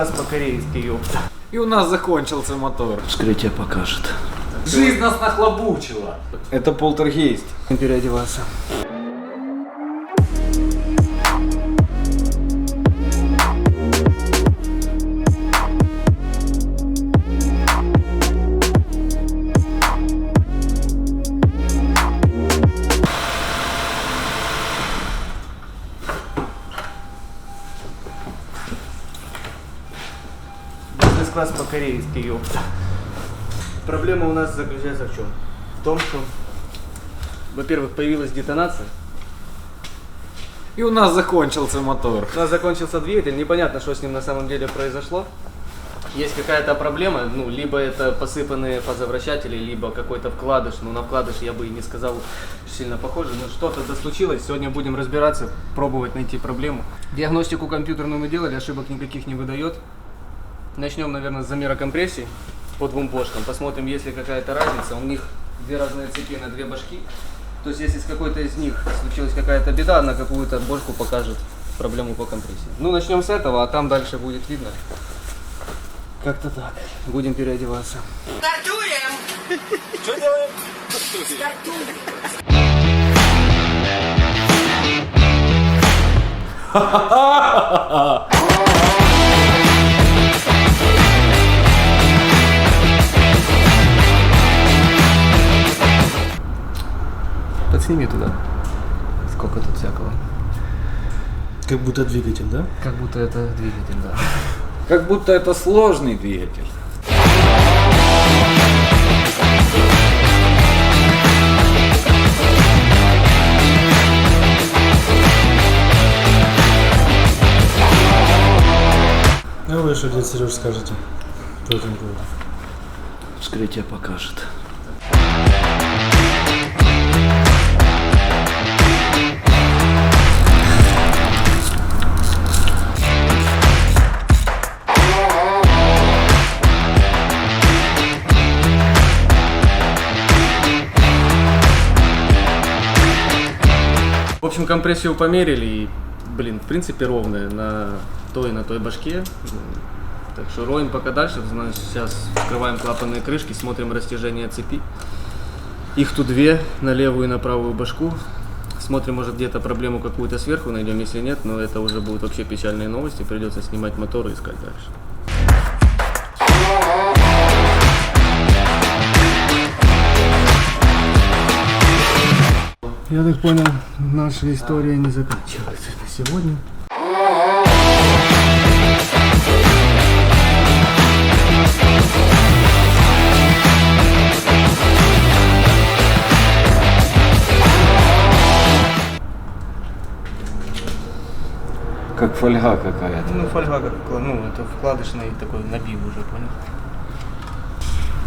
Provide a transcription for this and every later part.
класс по-корейски, ёпта. И у нас закончился мотор. Вскрытие покажет. Жизнь нас нахлобучила. Это полтергейст. Переодеваться. Бизнес-класс по-корейски, ёпта. Проблема у нас заключается в чем? В том, что, во-первых, появилась детонация. И у нас закончился мотор. У нас закончился двигатель, непонятно, что с ним на самом деле произошло. Есть какая-то проблема, ну, либо это посыпанные фазовращатели, либо какой-то вкладыш. Ну, на вкладыш я бы и не сказал сильно похоже, но что-то случилось. Сегодня будем разбираться, пробовать найти проблему. Диагностику компьютерную мы делали, ошибок никаких не выдает. Начнем, наверное, с замера компрессии по двум бошкам. Посмотрим, есть ли какая-то разница. У них две разные цепи на две башки. То есть, если с какой-то из них случилась какая-то беда, на какую-то бошку покажет проблему по компрессии. Ну, начнем с этого, а там дальше будет видно. Как-то так. Будем переодеваться. Стартуем! Что делаем? Стартуем! Подсними туда. Сколько тут всякого. Как будто двигатель, да? Как будто это двигатель, да. Как будто это сложный двигатель. А вы что, дядя Сереж, скажете по этому поводу? Вскрытие покажет. В общем, компрессию померили и, блин, в принципе ровная на той башке. Так что роем пока дальше. Значит, сейчас вскрываем клапанные крышки, смотрим растяжение цепи. Их тут две, на левую и на правую башку. Смотрим, может где-то проблему какую-то сверху найдем, если нет, но это уже будут вообще печальные новости. Придется снимать мотор и искать дальше. Я так понял, наша история не заканчивается сегодня. Как фольга какая-то. Ну, фольга как, ну, это вкладышный такой набив уже, понял?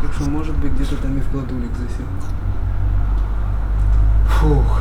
Так что, может быть, где-то там и вкладулик засел. Фух,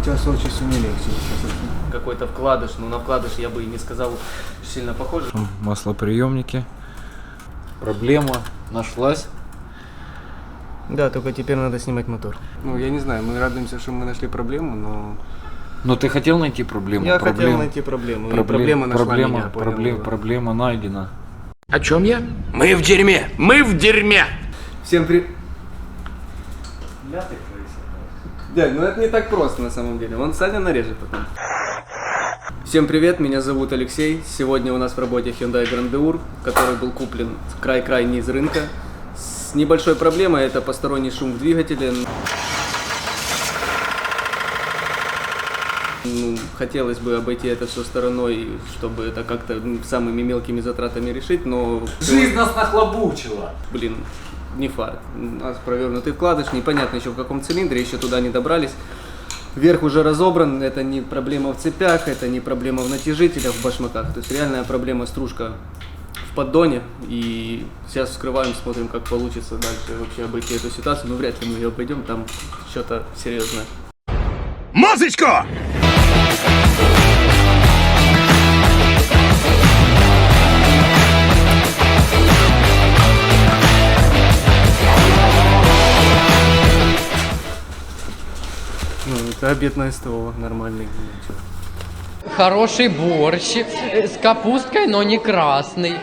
час от часу не легче. Какой-то вкладыш, но на вкладыш я бы и не сказал сильно похоже. Маслоприемники. Проблема нашлась. Да, только теперь надо снимать мотор. Ну, я не знаю, мы радуемся, что мы нашли проблему, но... Но ты хотел найти проблему? Я хотел найти проблему, и проблема нашла меня, понял? Проблема найдена. О чем я? Мы в дерьме! Мы в дерьме! Всем привет. Дядь, ну это не так просто на самом деле. Вон Саня нарежет потом. Всем привет, меня зовут Алексей. Сегодня у нас в работе Hyundai Grandeur, который был куплен край низ рынка. С небольшой проблемой, это посторонний шум в двигателе. Ну, хотелось бы обойти это все стороной, чтобы это как-то самыми мелкими затратами решить, но... Жизнь нас нахлобучила. Блин, не факт. У нас провернутый вкладыш, непонятно еще в каком цилиндре, еще туда не добрались. Верх уже разобран, это не проблема в цепях, это не проблема в натяжителях, в башмаках. То есть реальная проблема стружка в поддоне. И сейчас вскрываем, смотрим, как получится дальше вообще обойти эту ситуацию. Но вряд ли мы ее обойдем, там что-то серьезное. Музычку! Ну, это обед на СТО, нормальный. Ничего. Хороший борщ с капусткой, но не красный.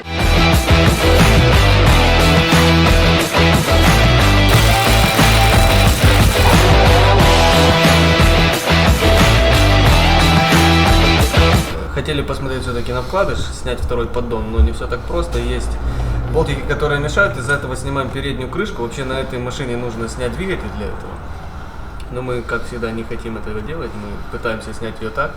Хотели посмотреть все-таки на вкладыш, снять второй поддон, но не все так просто. Есть болтики, которые мешают, из-за этого снимаем переднюю крышку. Вообще на этой машине нужно снять двигатель для этого. Но мы, как всегда, не хотим этого делать, мы пытаемся снять ее так.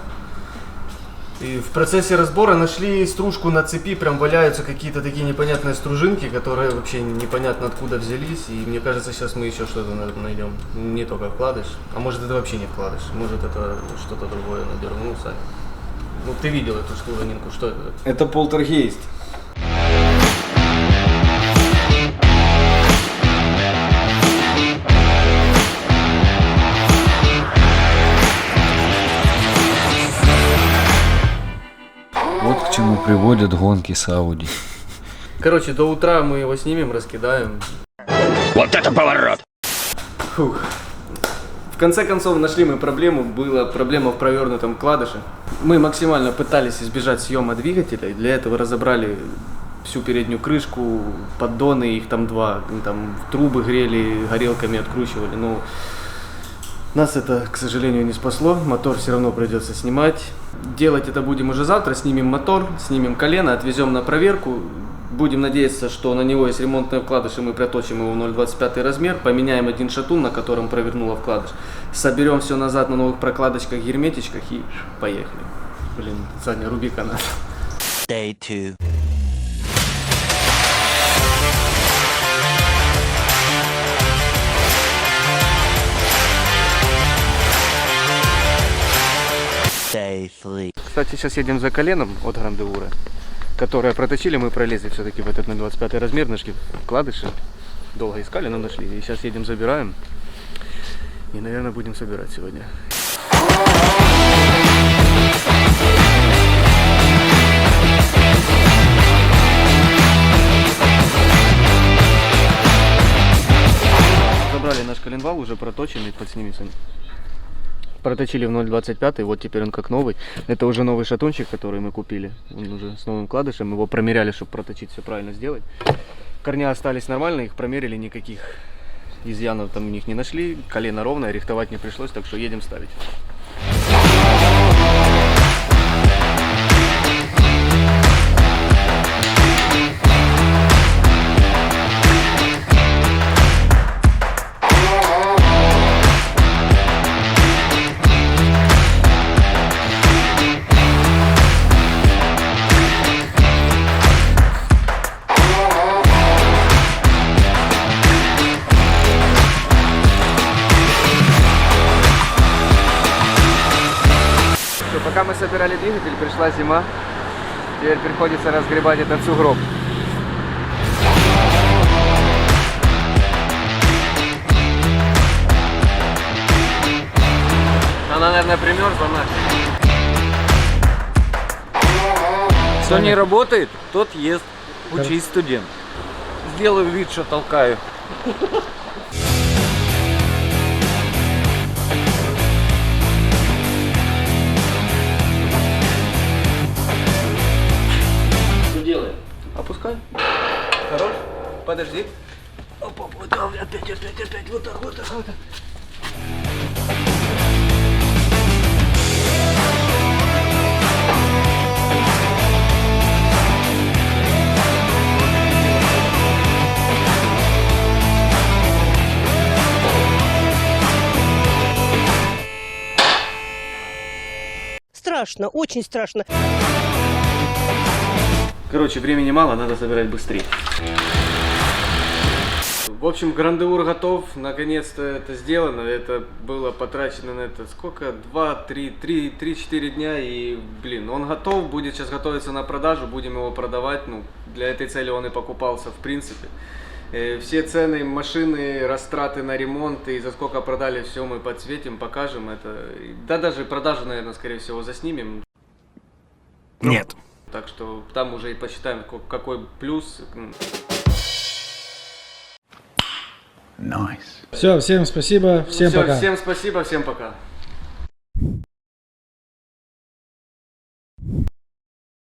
И в процессе разбора нашли стружку на цепи, прям валяются какие-то такие непонятные стружинки, которые вообще непонятно откуда взялись. И мне кажется, сейчас мы еще что-то найдем. Не только вкладыш, а может это вообще не вкладыш, может это что-то другое надернул, Сань. Ну ты видел эту штуковинку, что это? Это полтергейст. Вот к чему приводят гонки с Audi. Короче, до утра мы его снимем, раскидаем. Вот это поворот! Фух. В конце концов нашли мы проблему, была проблема в провернутом вкладыше. Мы максимально пытались избежать съема двигателя, и для этого разобрали всю переднюю крышку, поддоны, их там два, там трубы грели, горелками откручивали, но нас это, к сожалению, не спасло, мотор все равно придется снимать. Делать это будем уже завтра, снимем мотор, снимем колено, отвезем на проверку. Будем надеяться, что на него есть ремонтные вкладыши, мы проточим его в 0,25 размер, поменяем один шатун, на котором провернуло вкладыш, соберем все назад на новых прокладочках, герметичках и поехали. Блин, Саня, руби канат. Day 2. Day 3. Кстати, сейчас едем за коленом от Грандеура, которое проточили, мы пролезли все-таки в этот 0,25 размер, нашли вкладыши, долго искали, но нашли. И сейчас едем, забираем, и, наверное, будем собирать сегодня. Забрали наш коленвал, уже проточенный, подсними, Саня. Проточили в 0,25, вот теперь он как новый. Это уже новый шатунчик, который мы купили. Он уже с новым вкладышем. Его промеряли, чтобы проточить, все правильно сделать. Корня остались нормально, их промерили, никаких изъянов там у них не нашли. Колено ровное, рихтовать не пришлось, так что едем ставить. Пока мы собирали двигатель, пришла зима. Теперь приходится разгребать этот сугроб. Она, наверное, примерзла нафиг. Кто не работает, тот ест. Учись, студент. Сделаю вид, что толкаю. Опускай. Хорош. Подожди. Опа, вот так, опять, вот так, вот так, вот так. Страшно, очень страшно. Короче, времени мало, надо собирать быстрее. В общем, Грандеур готов, наконец-то это сделано. Это было потрачено на это сколько? 2-3-4 дня, и, блин, он готов, будет сейчас готовиться на продажу, будем его продавать. Ну, для этой цели он и покупался, в принципе. Все цены машины, растраты на ремонт и за сколько продали, все мы подсветим, покажем это. Да даже продажу, наверное, скорее всего, заснимем. Нет. Так что там уже и посчитаем, какой плюс. Все, всем спасибо, всем Всё, пока. Всем спасибо, всем пока.